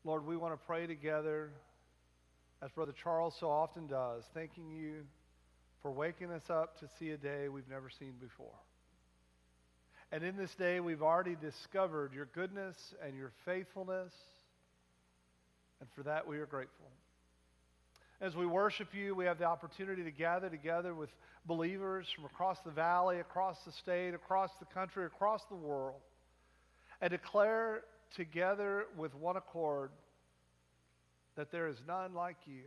Lord, we want to pray together, as Brother Charles so often does, thanking you for waking us up to see a day we've never seen before. And in this day, we've already discovered your goodness and your faithfulness, and for that we are grateful. As we worship you, we have the opportunity to gather together with believers from across the valley, across the state, across the country, across the world, and declare together with one accord that there is none like you.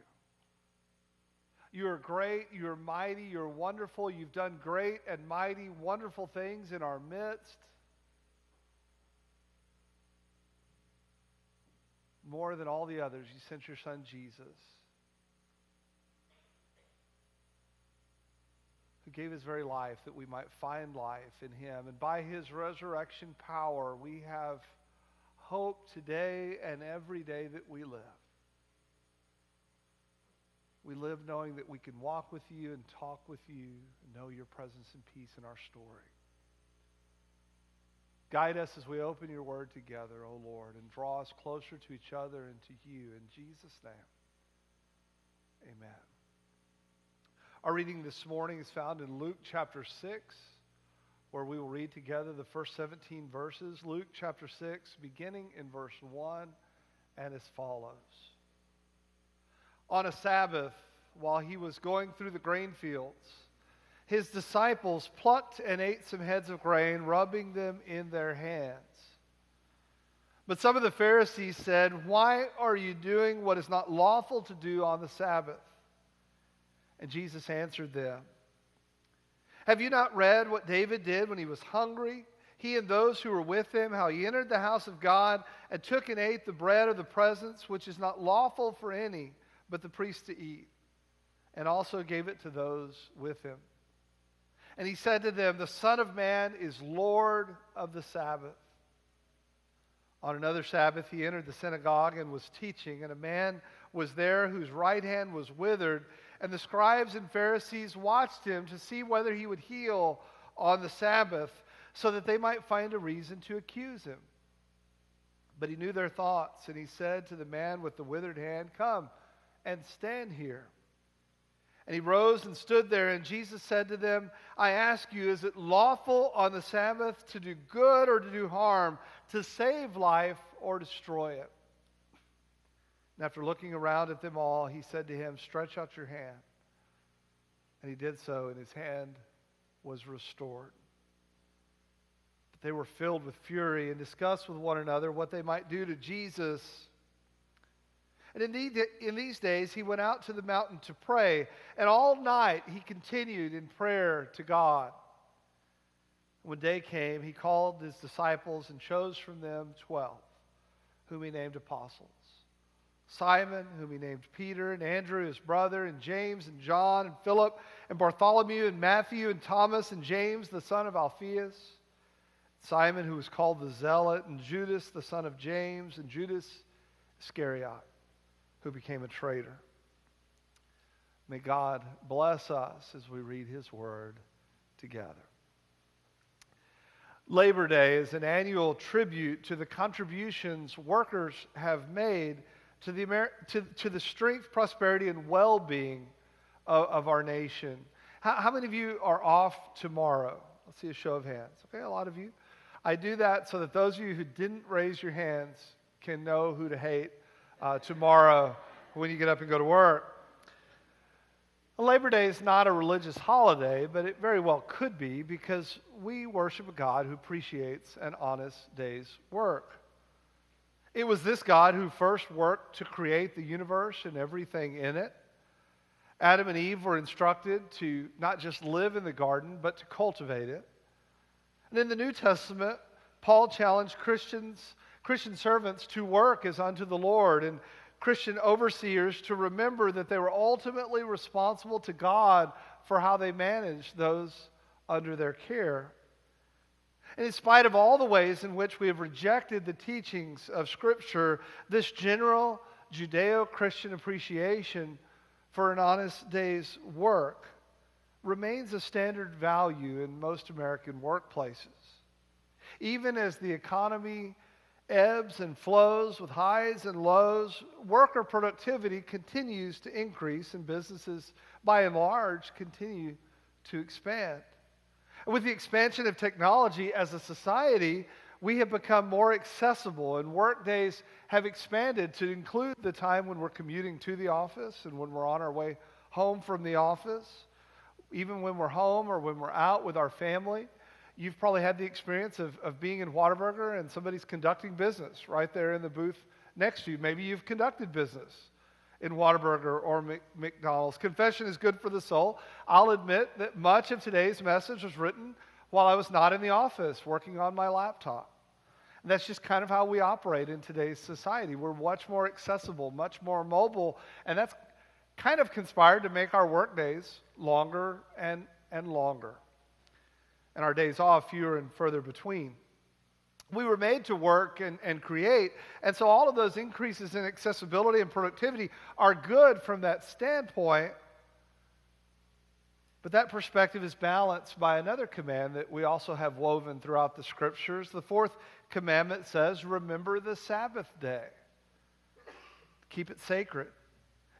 You are great, you are mighty, you are wonderful. You've done great and mighty, wonderful things in our midst. More than all the others, you sent your son Jesus, who gave his very life that we might find life in him. And by his resurrection power, we have hope today and every day that we live. We live knowing that we can walk with you and talk with you and know your presence and peace in our story. Guide us as we open your word together, O Lord, and draw us closer to each other and to you. In Jesus' name, amen. Our reading this morning is found in Luke chapter 6, where we will read together the first 17 verses. Luke chapter 6, beginning in verse 1, and as follows. On a Sabbath, while he was going through the grain fields, his disciples plucked and ate some heads of grain, rubbing them in their hands. But some of the Pharisees said, "Why are you doing what is not lawful to do on the Sabbath?" And Jesus answered them, "Have you not read what David did when he was hungry, he and those who were with him, how he entered the house of God and took and ate the bread of the presence, which is not lawful for any but the priest to eat, and also gave it to those with him? And he said to them, the Son of Man is Lord of the Sabbath." On another Sabbath he entered the synagogue and was teaching, and a man was there whose right hand was withered, and the scribes and Pharisees watched him to see whether he would heal on the Sabbath, so that they might find a reason to accuse him. But he knew their thoughts, and he said to the man with the withered hand, "Come and stand here." And he rose and stood there, and Jesus said to them, "I ask you, is it lawful on the Sabbath to do good or to do harm, to save life or destroy it?" And after looking around at them all, he said to him, "Stretch out your hand." And he did so, and his hand was restored. But they were filled with fury and discussed with one another what they might do to Jesus. And in these days he went out to the mountain to pray, and all night he continued in prayer to God. When day came, he called his disciples and chose from them 12, whom he named apostles. Simon, whom he named Peter, and Andrew his brother, and James and John and Philip, and Bartholomew and Matthew and Thomas and James the son of Alphaeus, Simon who was called the Zealot, and Judas the son of James, and Judas Iscariot, who became a traitor. May God bless us as we read his word together. Labor Day is an annual tribute to the contributions workers have made to the strength, prosperity, and well-being of our nation. How many of you are off tomorrow? Let's see a show of hands. Okay, a lot of you. I do that so that those of you who didn't raise your hands can know who to hate tomorrow when you get up and go to work. Labor Day is not a religious holiday, but it very well could be, because we worship a God who appreciates an honest day's work. It was this God who first worked to create the universe and everything in it. Adam and Eve were instructed to not just live in the garden, but to cultivate it. And in the New Testament, Paul challenged Christian servants to work as unto the Lord, and Christian overseers to remember that they were ultimately responsible to God for how they managed those under their care. And in spite of all the ways in which we have rejected the teachings of Scripture, this general Judeo-Christian appreciation for an honest day's work remains a standard value in most American workplaces. Even as the economy ebbs and flows, with highs and lows, worker productivity continues to increase and businesses, by and large, continue to expand. With the expansion of technology as a society, we have become more accessible, and work days have expanded to include the time when we're commuting to the office and when we're on our way home from the office, even when we're home or when we're out with our family. You've probably had the experience of being in Whataburger and somebody's conducting business right there in the booth next to you. Maybe you've conducted business in Whataburger or McDonald's. Confession is good for the soul. I'll admit that much of today's message was written while I was not in the office working on my laptop. And that's just kind of how we operate in today's society. We're much more accessible, much more mobile, and that's kind of conspired to make our work days longer and longer, and our days off fewer and further between. We were made to work and create, and so all of those increases in accessibility and productivity are good from that standpoint, but that perspective is balanced by another command that we also have woven throughout the Scriptures. The fourth commandment says, remember the Sabbath day. Keep it sacred.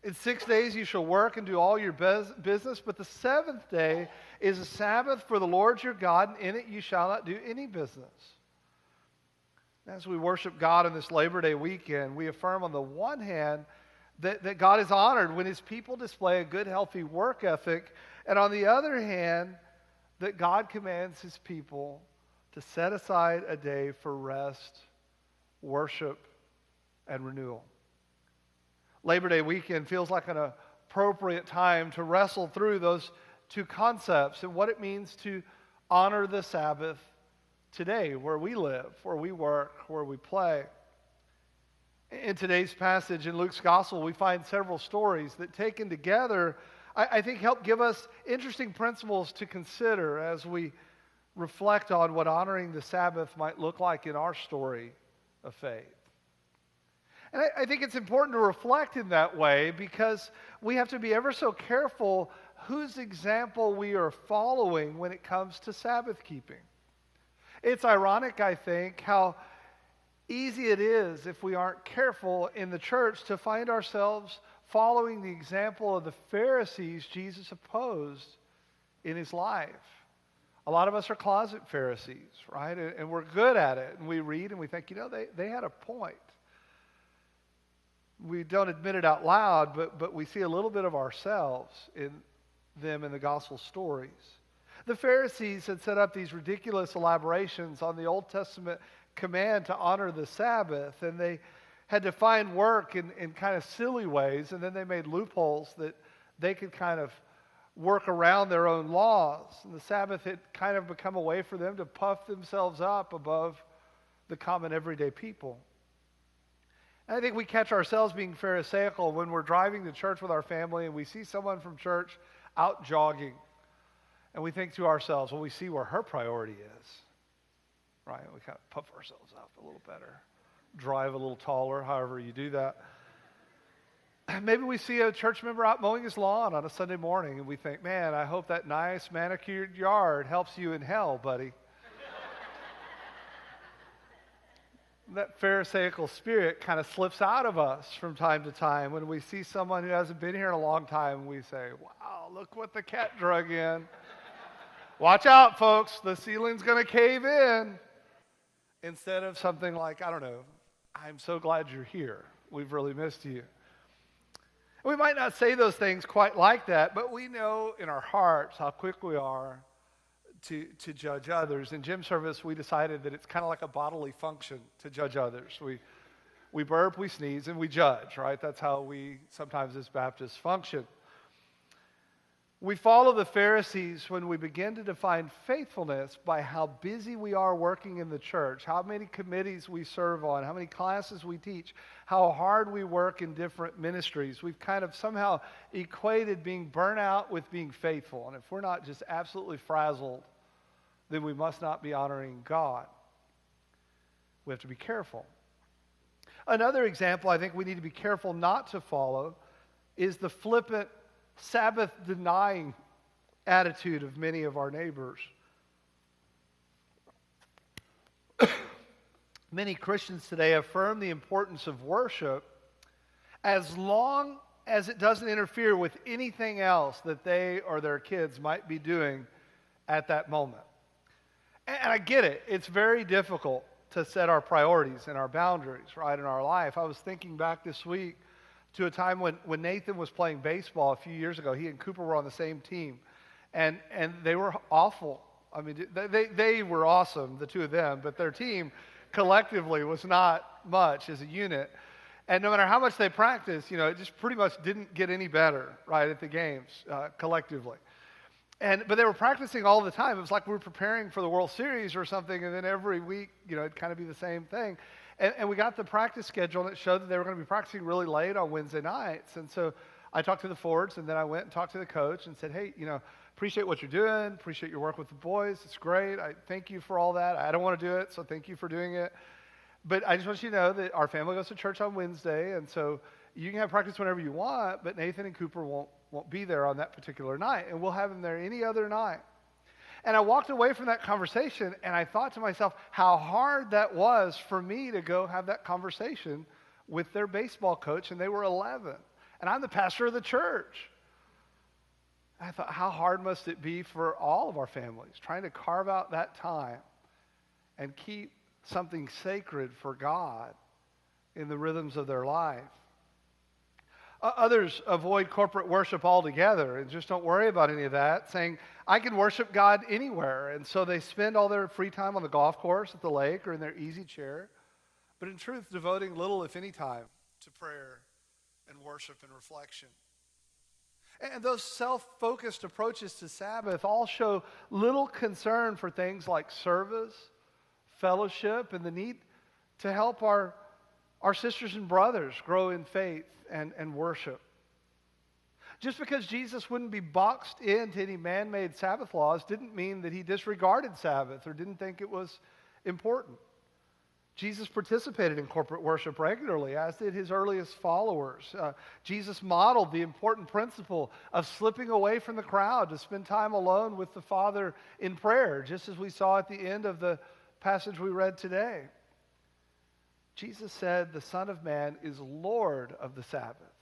In 6 days you shall work and do all your business, but the seventh day is a Sabbath for the Lord your God, and in it you shall not do any business. As we worship God on this Labor Day weekend, we affirm on the one hand that God is honored when His people display a good, healthy work ethic, and on the other hand, that God commands His people to set aside a day for rest, worship, and renewal. Labor Day weekend feels like an appropriate time to wrestle through those two concepts and what it means to honor the Sabbath today, where we live, where we work, where we play. In today's passage in Luke's Gospel, we find several stories that, taken together, I think help give us interesting principles to consider as we reflect on what honoring the Sabbath might look like in our story of faith. And I think it's important to reflect in that way because we have to be ever so careful whose example we are following when it comes to Sabbath keeping. It's ironic, I think, how easy it is, if we aren't careful in the church, to find ourselves following the example of the Pharisees Jesus opposed in His life. A lot of us are closet Pharisees, right? And we're good at it. And we read and we think, they had a point. We don't admit it out loud, but we see a little bit of ourselves in them in the gospel stories. The Pharisees had set up these ridiculous elaborations on the Old Testament command to honor the Sabbath, and they had defined work in kind of silly ways, and then they made loopholes that they could kind of work around their own laws. And the Sabbath had kind of become a way for them to puff themselves up above the common everyday people. And I think we catch ourselves being Pharisaical when we're driving to church with our family and we see someone from church out jogging. And we think to ourselves, well, we see where her priority is. Right? We kind of puff ourselves up a little better. Drive a little taller, however you do that. Maybe we see a church member out mowing his lawn on a Sunday morning and we think, man, I hope that nice manicured yard helps you in hell, buddy. That Pharisaical spirit kind of slips out of us from time to time when we see someone who hasn't been here in a long time and we say, wow, look what the cat drug in. Watch out, folks, the ceiling's going to cave in. Instead of something like, I don't know, I'm so glad you're here. We've really missed you. We might not say those things quite like that, but we know in our hearts how quick we are to judge others. In gym service, we decided that it's kind of like a bodily function to judge others. We burp, we sneeze, and we judge, right? That's how we sometimes as Baptists function. We follow the Pharisees when we begin to define faithfulness by how busy we are working in the church, how many committees we serve on, how many classes we teach, how hard we work in different ministries. We've kind of somehow equated being burnt out with being faithful. And if we're not just absolutely frazzled, then we must not be honoring God. We have to be careful. Another example I think we need to be careful not to follow is the flippant Sabbath-denying attitude of many of our neighbors. Many Christians today affirm the importance of worship as long as it doesn't interfere with anything else that they or their kids might be doing at that moment. And I get it. It's very difficult to set our priorities and our boundaries, right, in our life. I was thinking back this week to a time when Nathan was playing baseball a few years ago. He and Cooper were on the same team, and they were awful. I mean, they were awesome, the two of them, but their team collectively was not much as a unit. And no matter how much they practiced, it just pretty much didn't get any better, right, at the games collectively. But they were practicing all the time. It was like we were preparing for the World Series or something, and then every week, it'd kind of be the same thing. And we got the practice schedule, and it showed that they were going to be practicing really late on Wednesday nights. And so I talked to the forwards, and then I went and talked to the coach and said, hey, appreciate what you're doing, appreciate your work with the boys. It's great. I thank you for all that. I don't want to do it, so thank you for doing it. But I just want you to know that our family goes to church on Wednesday, and so you can have practice whenever you want, but Nathan and Cooper won't be there on that particular night, and we'll have them there any other night. And I walked away from that conversation, and I thought to myself how hard that was for me to go have that conversation with their baseball coach, and they were 11. And I'm the pastor of the church. I thought, how hard must it be for all of our families trying to carve out that time and keep something sacred for God in the rhythms of their life. Others avoid corporate worship altogether and just don't worry about any of that, saying, I can worship God anywhere. And so they spend all their free time on the golf course, at the lake, or in their easy chair, but in truth, devoting little, if any, time to prayer and worship and reflection. And those self-focused approaches to Sabbath all show little concern for things like service, fellowship, and the need to help our sisters and brothers grow in faith and worship. Just because Jesus wouldn't be boxed into any man-made Sabbath laws didn't mean that he disregarded Sabbath or didn't think it was important. Jesus participated in corporate worship regularly, as did his earliest followers. Jesus modeled the important principle of slipping away from the crowd to spend time alone with the Father in prayer, just as we saw at the end of the passage we read today. Jesus said the Son of Man is Lord of the Sabbath.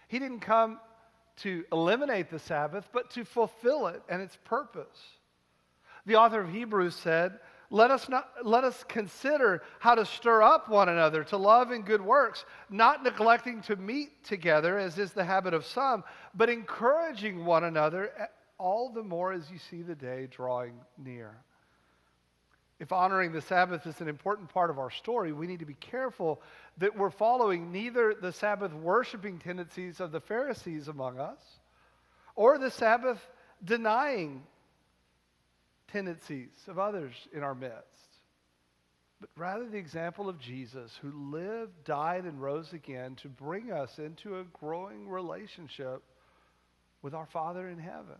He didn't come to eliminate the Sabbath, but to fulfill it and its purpose. The author of Hebrews said, let us consider how to stir up one another to love and good works, not neglecting to meet together, as is the habit of some, but encouraging one another, all the more as you see the day drawing near. If honoring the Sabbath is an important part of our story, we need to be careful that we're following neither the Sabbath worshiping tendencies of the Pharisees among us or the Sabbath denying tendencies of others in our midst, but rather the example of Jesus, who lived, died, and rose again to bring us into a growing relationship with our Father in heaven.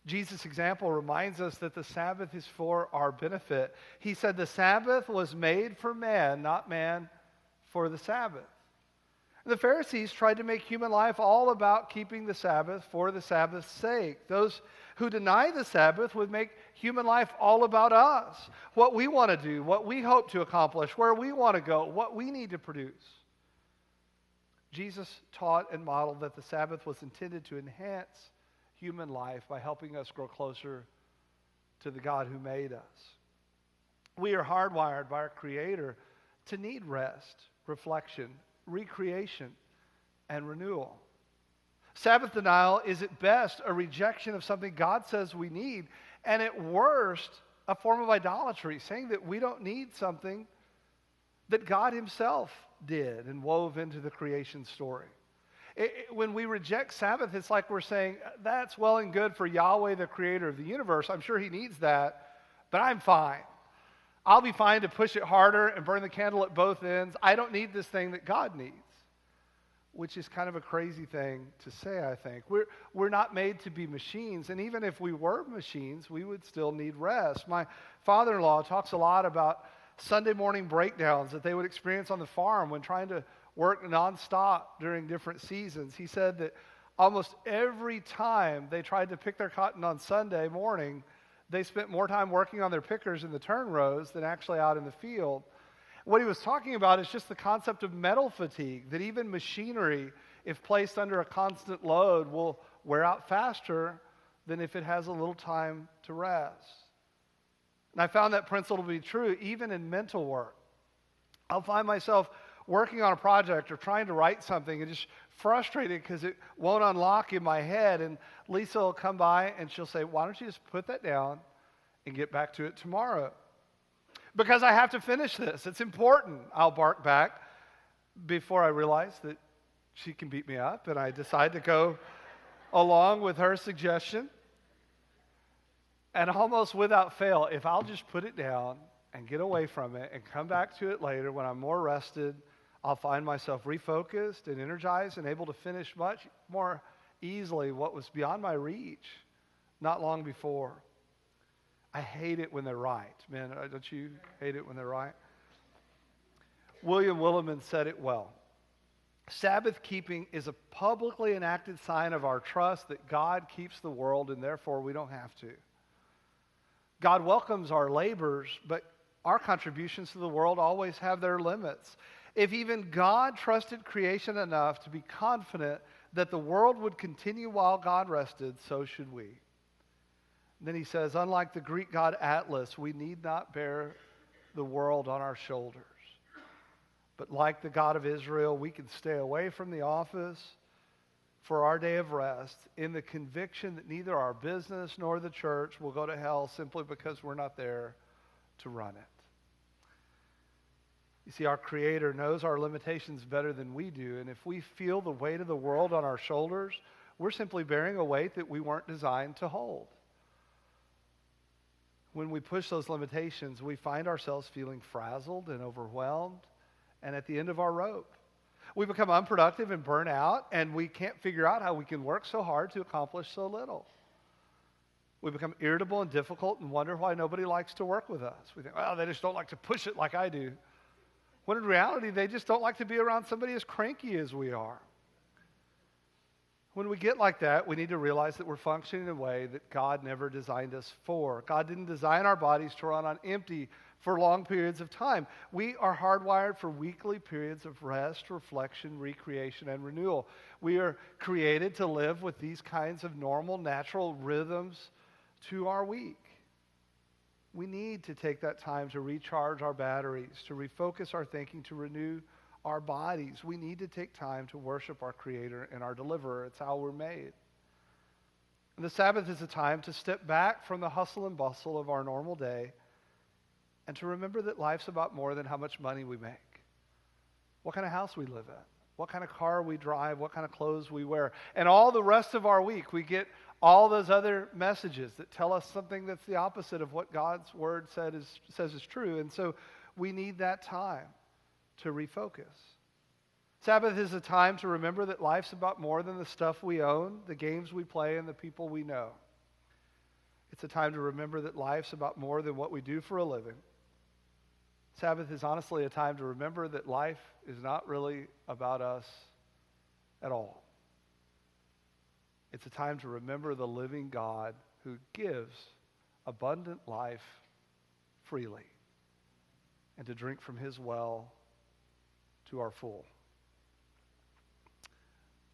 Jesus' example reminds us that the Sabbath is for our benefit. He said the Sabbath was made for man, not man for the Sabbath. The Pharisees tried to make human life all about keeping the Sabbath for the Sabbath's sake. Those who deny the Sabbath would make human life all about us, what we want to do, what we hope to accomplish, where we want to go, what we need to produce. Jesus taught and modeled that the Sabbath was intended to enhance human life by helping us grow closer to the God who made us. We are hardwired by our Creator to need rest, reflection, recreation, and renewal. Sabbath denial is at best a rejection of something God says we need, and at worst, a form of idolatry, saying that we don't need something that God himself did and wove into the creation story. When we reject Sabbath, it's like we're saying, that's well and good for Yahweh, the creator of the universe. I'm sure he needs that, but I'm fine. I'll be fine to push it harder and burn the candle at both ends. I don't need this thing that God needs, which is kind of a crazy thing to say, I think. We're not made to be machines, and even if we were machines, we would still need rest. My father-in-law talks a lot about Sunday morning breakdowns that they would experience on the farm when trying to work nonstop during different seasons. He said that almost every time they tried to pick their cotton on Sunday morning, They spent more time working on their pickers in the turn rows than actually out in the field. What he was talking about is just the concept of metal fatigue, that even machinery, if placed under a constant load, will wear out faster than if it has a little time to rest. And I found that principle to be true even in mental work. I'll find myself working on a project or trying to write something and just frustrated because it won't unlock in my head. And Lisa will come by and she'll say, why don't you just put that down and get back to it tomorrow? Because I have to finish this. It's important. I'll bark back before I realize that she can beat me up, and I decide to go along with her suggestion. And almost without fail, if I'll just put it down and get away from it and come back to it later when I'm more rested, I'll find myself refocused and energized and able to finish much more easily what was beyond my reach not long before. I hate it when they're right. Man, don't you hate it when they're right? William Willimon said it well. Sabbath keeping is a publicly enacted sign of our trust that God keeps the world and therefore we don't have to. God welcomes our labors, but our contributions to the world always have their limits. If even God trusted creation enough to be confident that the world would continue while God rested, so should we. Then he says, unlike the Greek god Atlas, we need not bear the world on our shoulders. But like the God of Israel, we can stay away from the office for our day of rest in the conviction that neither our business nor the church will go to hell simply because we're not there to run it. You see, our Creator knows our limitations better than we do, and if we feel the weight of the world on our shoulders, we're simply bearing a weight that we weren't designed to hold. When we push those limitations, we find ourselves feeling frazzled and overwhelmed and at the end of our rope. We become unproductive and burn out, and we can't figure out how we can work so hard to accomplish so little. We become irritable and difficult and wonder why nobody likes to work with us. We think, well, they just don't like to push it like I do. When in reality, they just don't like to be around somebody as cranky as we are. When we get like that, we need to realize that we're functioning in a way that God never designed us for. God didn't design our bodies to run on empty for long periods of time. We are hardwired for weekly periods of rest, reflection, recreation, and renewal. We are created to live with these kinds of normal, natural rhythms to our week. We need to take that time to recharge our batteries, to refocus our thinking, to renew our bodies. We need to take time to worship our Creator and our Deliverer. It's how we're made. And the Sabbath is a time to step back from the hustle and bustle of our normal day and to remember that life's about more than how much money we make, what kind of house we live in, what kind of car we drive, what kind of clothes we wear. And all the rest of our week, we get all those other messages that tell us something that's the opposite of what God's Word says is true. And so we need that time to refocus. Sabbath is a time to remember that life's about more than the stuff we own, the games we play, and the people we know. It's a time to remember that life's about more than what we do for a living. Sabbath is honestly a time to remember that life is not really about us at all. It's a time to remember the living God who gives abundant life freely and to drink from his well to our full.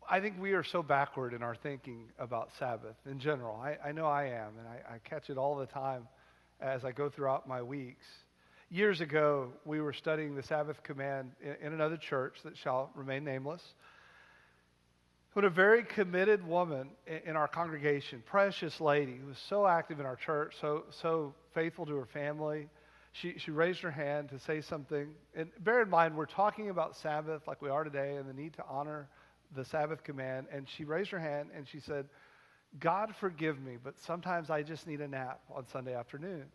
I think we are so backward in our thinking about Sabbath in general. I know I am, and I catch it all the time as I go throughout my weeks. Years ago, we were studying the Sabbath command in another church that shall remain nameless, when a very committed woman in our congregation, precious lady, who was so active in our church, so faithful to her family, she raised her hand to say something. And bear in mind, we're talking about Sabbath like we are today and the need to honor the Sabbath command. And she raised her hand and she said, God forgive me, but sometimes I just need a nap on Sunday afternoons.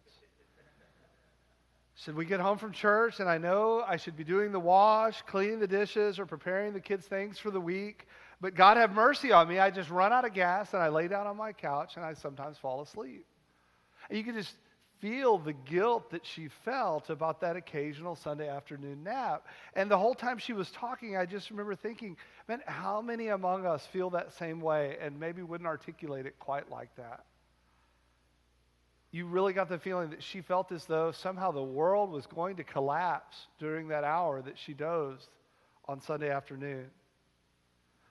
She said, we get home from church and I know I should be doing the wash, cleaning the dishes, or preparing the kids' things for the week. But God have mercy on me. I just run out of gas and I lay down on my couch and I sometimes fall asleep. And you can just feel the guilt that she felt about that occasional Sunday afternoon nap. And the whole time she was talking, I just remember thinking, man, how many among us feel that same way and maybe wouldn't articulate it quite like that? you really got the feeling that she felt as though somehow the world was going to collapse during that hour that she dozed on Sunday afternoon.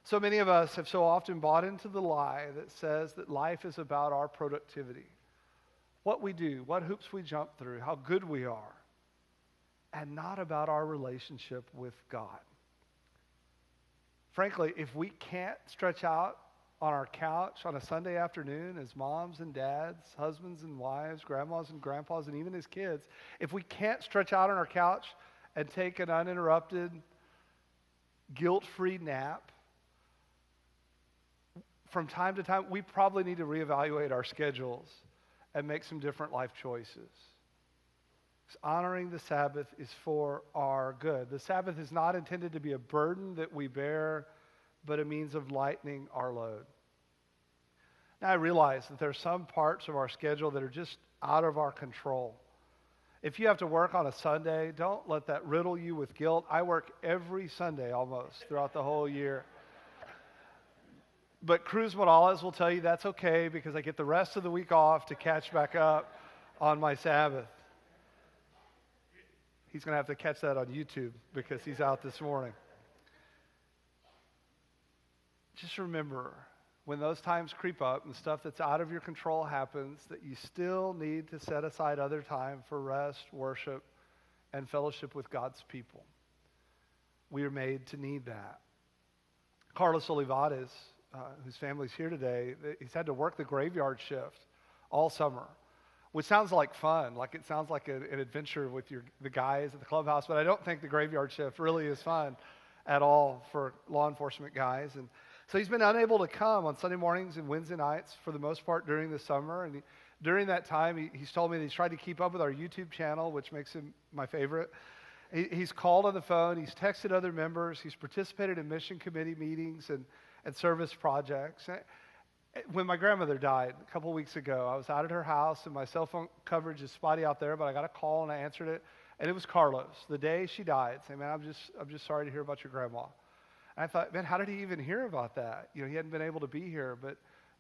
So many of us have so often bought into the lie that says that life is about our productivity, what we do, what hoops we jump through, how good we are, and not about our relationship with God. Frankly, if we can't stretch out on our couch on a Sunday afternoon as moms and dads, husbands and wives, grandmas and grandpas, and even as kids, if we can't stretch out on our couch and take an uninterrupted, guilt-free nap, from time to time, we probably need to reevaluate our schedules and make some different life choices. Honoring the Sabbath is for our good. The Sabbath is not intended to be a burden that we bear, but a means of lightening our load. Now, I realize that there are some parts of our schedule that are just out of our control. If you have to work on a Sunday, don't let that riddle you with guilt. I work every Sunday almost throughout the whole year. But Cruz Morales will tell you that's okay because I get the rest of the week off to catch back up on my Sabbath. He's going to have to catch that on YouTube because he's out this morning. Just remember, when those times creep up and stuff that's out of your control happens, that you still need to set aside other time for rest, worship, and fellowship with God's people. We are made to need that. Carlos Olivares, whose family's here today, he's had to work the graveyard shift all summer, which sounds like fun, like it sounds like an adventure with the guys at the clubhouse, but I don't think the graveyard shift really is fun at all for law enforcement guys. And so he's been unable to come on Sunday mornings and Wednesday nights for the most part during the summer. And during that time, he's told me that he's tried to keep up with our YouTube channel, which makes him my favorite. He's called on the phone. He's texted other members. He's participated in mission committee meetings and service projects. When my grandmother died a couple weeks ago, I was out at her house, and my cell phone coverage is spotty out there, but I got a call, and I answered it, and it was Carlos. The day she died, saying, man, I'm just sorry to hear about your grandma. And I thought, man, how did he even hear about that? You know, he hadn't been able to be here, but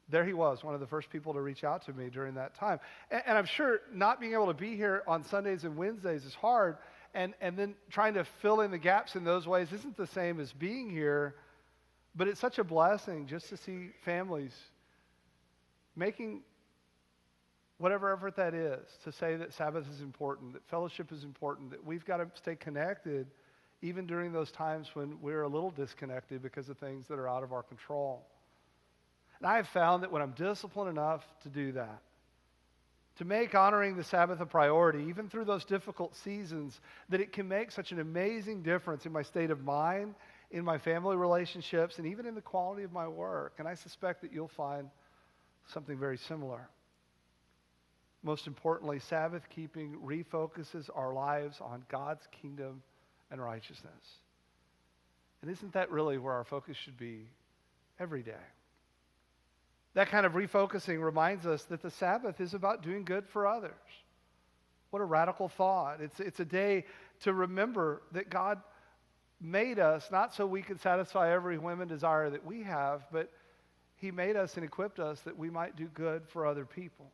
there he was, one of the first people to reach out to me during that time. And I'm sure not being able to be here on Sundays and Wednesdays is hard, and then trying to fill in the gaps in those ways isn't the same as being here, but it's such a blessing just to see families making whatever effort that is to say that Sabbath is important, that fellowship is important, that we've got to stay connected even during those times when we're a little disconnected because of things that are out of our control. And I have found that when I'm disciplined enough to do that, to make honoring the Sabbath a priority, even through those difficult seasons, that it can make such an amazing difference in my state of mind, in my family relationships, and even in the quality of my work. And I suspect that you'll find something very similar. Most importantly, Sabbath keeping refocuses our lives on God's kingdom and righteousness. And isn't that really where our focus should be every day? That kind of refocusing reminds us that the Sabbath is about doing good for others. What a radical thought. It's a day to remember that God made us not so we could satisfy every whim and desire that we have, but He made us and equipped us that we might do good for other people.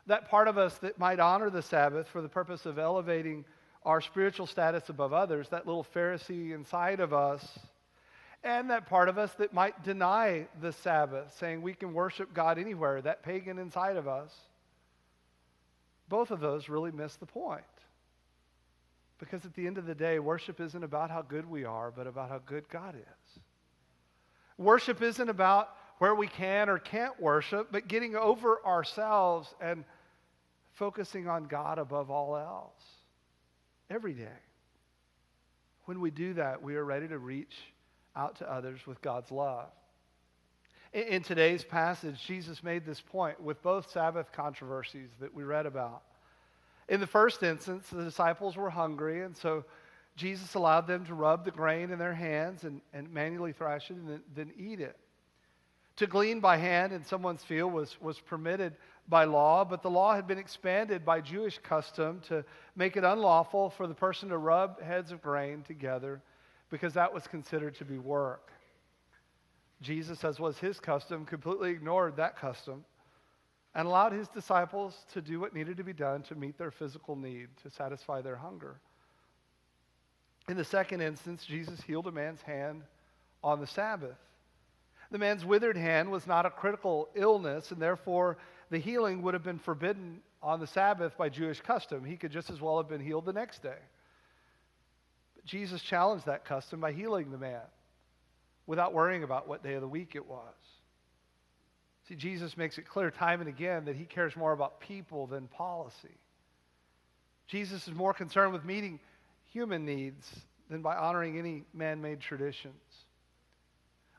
That part of us that might honor the Sabbath for the purpose of elevating our spiritual status above others, that little Pharisee inside of us, and that part of us that might deny the Sabbath, saying we can worship God anywhere, that pagan inside of us, both of those really miss the point. Because at the end of the day, worship isn't about how good we are, but about how good God is. Worship isn't about where we can or can't worship, but getting over ourselves and focusing on God above all else every day. When we do that, we are ready to reach out to others with God's love. In today's passage, Jesus made this point with both Sabbath controversies that we read about. In the first instance, the disciples were hungry, and so Jesus allowed them to rub the grain in their hands and manually thrash it and then eat it. To glean by hand in someone's field was permitted by law, but the law had been expanded by Jewish custom to make it unlawful for the person to rub heads of grain together because that was considered to be work. Jesus, as was his custom, completely ignored that custom and allowed his disciples to do what needed to be done to meet their physical need, to satisfy their hunger. In the second instance, Jesus healed a man's hand on the Sabbath. The man's withered hand was not a critical illness, and therefore the healing would have been forbidden on the Sabbath by Jewish custom. He could just as well have been healed the next day. But Jesus challenged that custom by healing the man without worrying about what day of the week it was. See, Jesus makes it clear time and again that he cares more about people than policy. Jesus is more concerned with meeting human needs than by honoring any man-made traditions.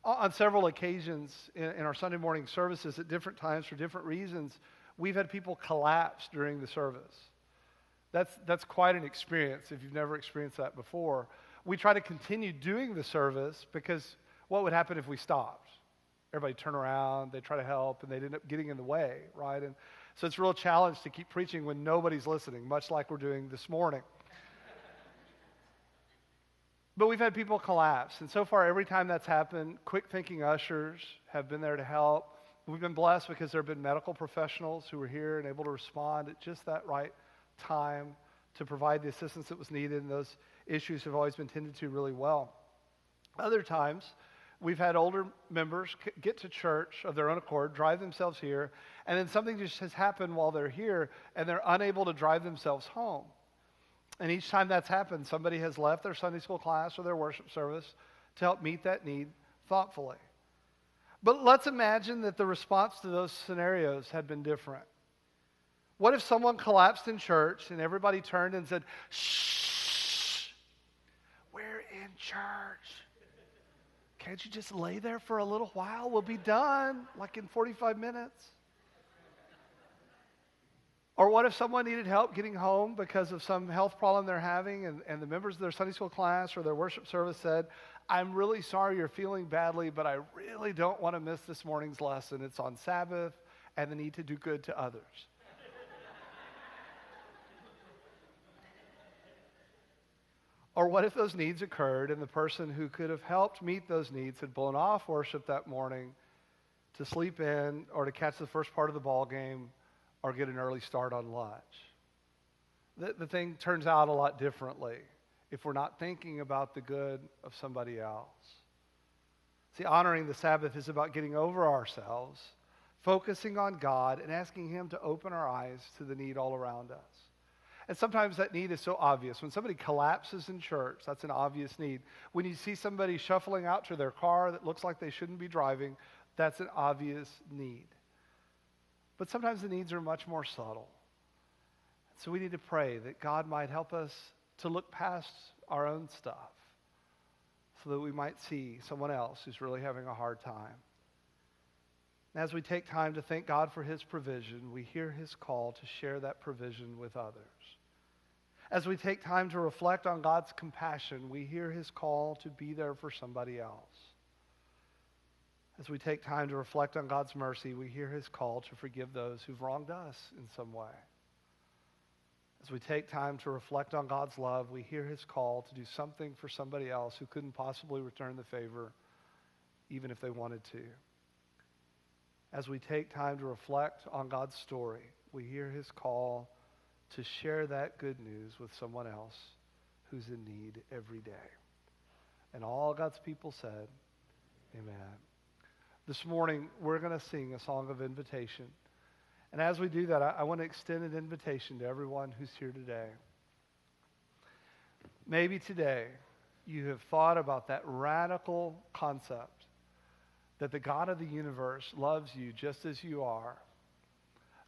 On several occasions in our Sunday morning services at different times for different reasons, we've had people collapse during the service. That's quite an experience if you've never experienced that before. We try to continue doing the service because what would happen if we stopped? Everybody turn around, they try to help, and they'd end up getting in the way, right? And so it's a real challenge to keep preaching when nobody's listening, much like we're doing this morning. But we've had people collapse, and so far every time that's happened, quick-thinking ushers have been there to help. We've been blessed because there have been medical professionals who were here and able to respond at just that right time to provide the assistance that was needed, and those issues have always been tended to really well. Other times, we've had older members get to church of their own accord, drive themselves here, and then something just has happened while they're here, and they're unable to drive themselves home. And each time that's happened, somebody has left their Sunday school class or their worship service to help meet that need thoughtfully. But let's imagine that the response to those scenarios had been different. What if someone collapsed in church and everybody turned and said, "Shh, we're in church. Can't you just lay there for a little while? We'll be done, like in 45 minutes. Or what if someone needed help getting home because of some health problem they're having and the members of their Sunday school class or their worship service said, "I'm really sorry you're feeling badly, but I really don't want to miss this morning's lesson. It's on Sabbath and the need to do good to others." Or what if those needs occurred and the person who could have helped meet those needs had blown off worship that morning to sleep in or to catch the first part of the ball game or get an early start on lunch? The thing turns out a lot differently if we're not thinking about the good of somebody else. See, honoring the Sabbath is about getting over ourselves, focusing on God, and asking Him to open our eyes to the need all around us. And sometimes that need is so obvious. When somebody collapses in church, that's an obvious need. When you see somebody shuffling out to their car that looks like they shouldn't be driving, that's an obvious need. But sometimes the needs are much more subtle. So we need to pray that God might help us to look past our own stuff so that we might see someone else who's really having a hard time. And as we take time to thank God for His provision, we hear His call to share that provision with others. As we take time to reflect on God's compassion, we hear His call to be there for somebody else. As we take time to reflect on God's mercy, we hear His call to forgive those who've wronged us in some way. As we take time to reflect on God's love, we hear His call to do something for somebody else who couldn't possibly return the favor, even if they wanted to. As we take time to reflect on God's story, we hear His call to share that good news with someone else who's in need every day. And all God's people said, amen. This morning, we're going to sing a song of invitation. And as we do that, I want to extend an invitation to everyone who's here today. Maybe today you have thought about that radical concept that the God of the universe loves you just as you are.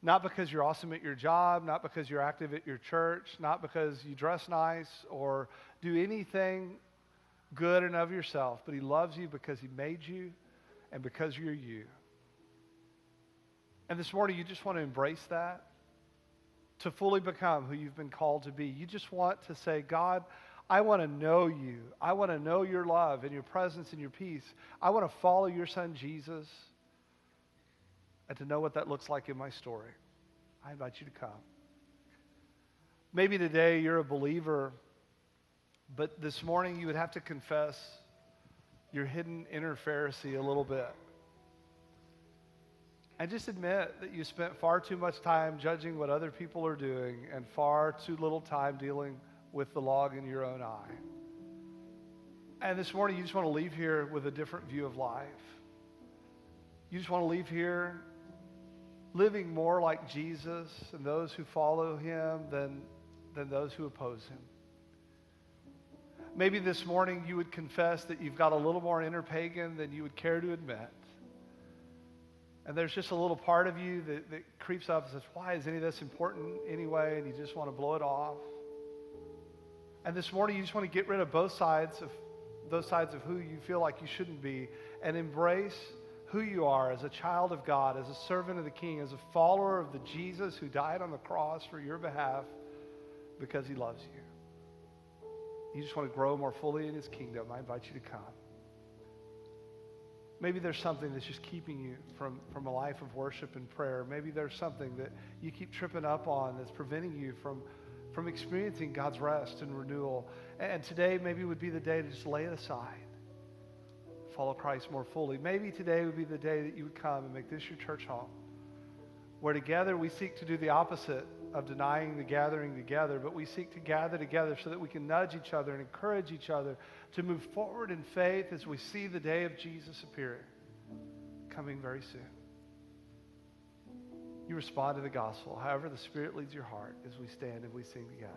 Not because you're awesome at your job, not because you're active at your church, not because you dress nice or do anything good and of yourself, but He loves you because He made you and because you're you. And this morning, you just want to embrace that, to fully become who you've been called to be. You just want to say, God, I want to know you. I want to know your love and your presence and your peace. I want to follow your Son, Jesus, and to know what that looks like in my story. I invite you to come. Maybe today you're a believer, but this morning you would have to confess your hidden inner Pharisee a little bit. And just admit that you spent far too much time judging what other people are doing and far too little time dealing with the log in your own eye. And this morning, you just want to leave here with a different view of life. You just want to leave here living more like Jesus and those who follow him than those who oppose him. Maybe this morning you would confess that you've got a little more inner pagan than you would care to admit. And there's just a little part of you that creeps up and says, why is any of this important anyway? And you just want to blow it off. And this morning you just want to get rid of those sides of who you feel like you shouldn't be and embrace who you are as a child of God, as a servant of the King, as a follower of the Jesus who died on the cross for your behalf because he loves you. You just want to grow more fully in his kingdom. I invite you to come. Maybe there's something that's just keeping you from a life of worship and prayer. Maybe there's something that you keep tripping up on that's preventing you from experiencing God's rest and renewal. And today maybe would be the day to just lay it aside. Follow Christ more fully. Maybe today would be the day that you would come and make this your church home, where together we seek to do the opposite of denying the gathering together, but we seek to gather together so that we can nudge each other and encourage each other to move forward in faith as we see the day of Jesus appearing, coming very soon. You respond to the gospel, however the Spirit leads your heart as we stand and we sing together.